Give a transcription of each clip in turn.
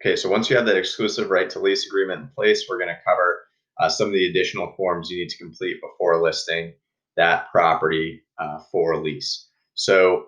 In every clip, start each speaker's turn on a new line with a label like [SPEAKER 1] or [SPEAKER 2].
[SPEAKER 1] Okay, so once you have that exclusive right to lease agreement in place, we're going to cover some of the additional forms you need to complete before listing that property for lease. So,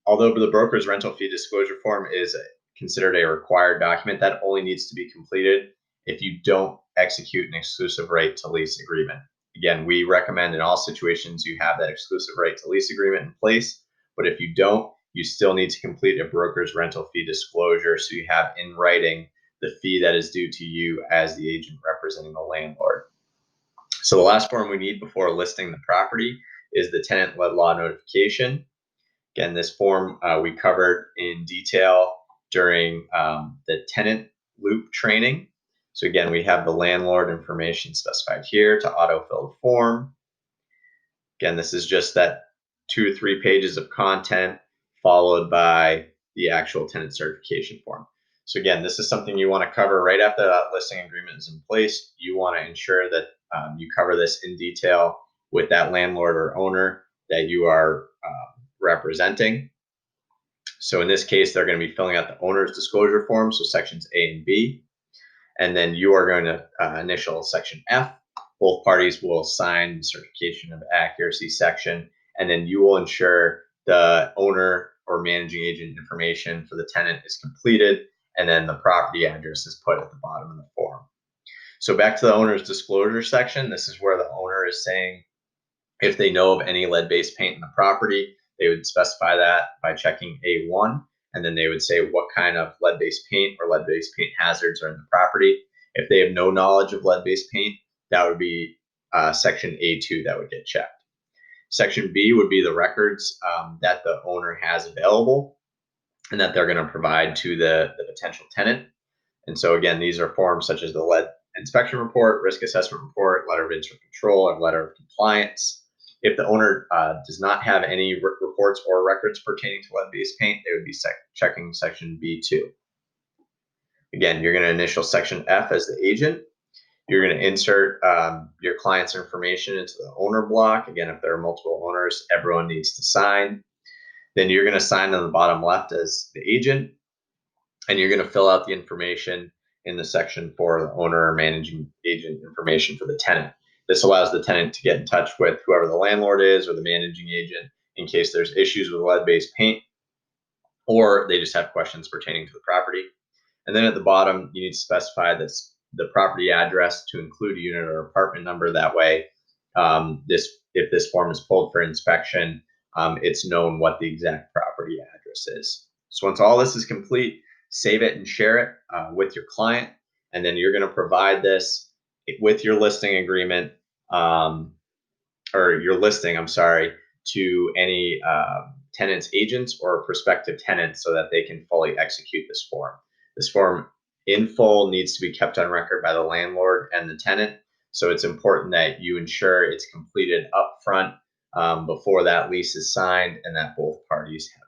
[SPEAKER 1] although the broker's rental fee disclosure form is considered a required document, that only needs to be completed if you don't execute an exclusive right to lease agreement. Again, we recommend in all situations you have that exclusive right to lease agreement in place, but if you don't, you still need to complete a broker's rental fee disclosure so you have in writing the fee that is due to you as the agent representing the landlord. So the last form we need before listing the property is the tenant-led law notification. Again, this form we covered in detail during the tenant loop training. So again, we have the landlord information specified here to autofill the form. Again, this is just that 2 or 3 pages of content followed by the actual tenant certification form. So again, this is something you want to cover right after that listing agreement is in place. You want to ensure that you cover this in detail with that landlord or owner that you are representing. So in this case, they're going to be filling out the owner's disclosure form, so sections A and B. And then you are going to initial section F. Both parties will sign the certification of accuracy section, and then you will ensure the owner or managing agent information for the tenant is completed, and then the property address is put at the bottom of the form. So back to the owner's disclosure section, this is where the owner is saying if they know of any lead-based paint in the property, they would specify that by checking A1, and then they would say what kind of lead-based paint or lead-based paint hazards are in the property. If they have no knowledge of lead-based paint, that would be section A2 that would get checked. Section B would be the records that the owner has available and that they're going to provide to the potential tenant. And so again, these are forms such as the lead inspection report, risk assessment report, letter of internal control, and letter of compliance. If the owner does not have any reports or records pertaining to lead-based paint, they would be checking section B2. Again, you're going to initial section F as the agent. You're going to insert your client's information into the owner block. Again, if there are multiple owners, everyone needs to sign. Then you're going to sign on the bottom left as the agent, and you're going to fill out the information in the section for the owner or managing agent information for the tenant. This allows the tenant to get in touch with whoever the landlord is or the managing agent in case there's issues with lead-based paint or they just have questions pertaining to the property. And then at the bottom, you need to specify this, the property address to include a unit or apartment number. That way, if this form is pulled for inspection, it's known what the exact property address is. So once all this is complete, save it and share it with your client, and then you're going to provide this with your listing agreement or your listing, I'm sorry, to any tenant's agents or prospective tenants so that they can fully execute this form. This form in full needs to be kept on record by the landlord and the tenant. So it's important that you ensure it's completed up front before that lease is signed and that both parties have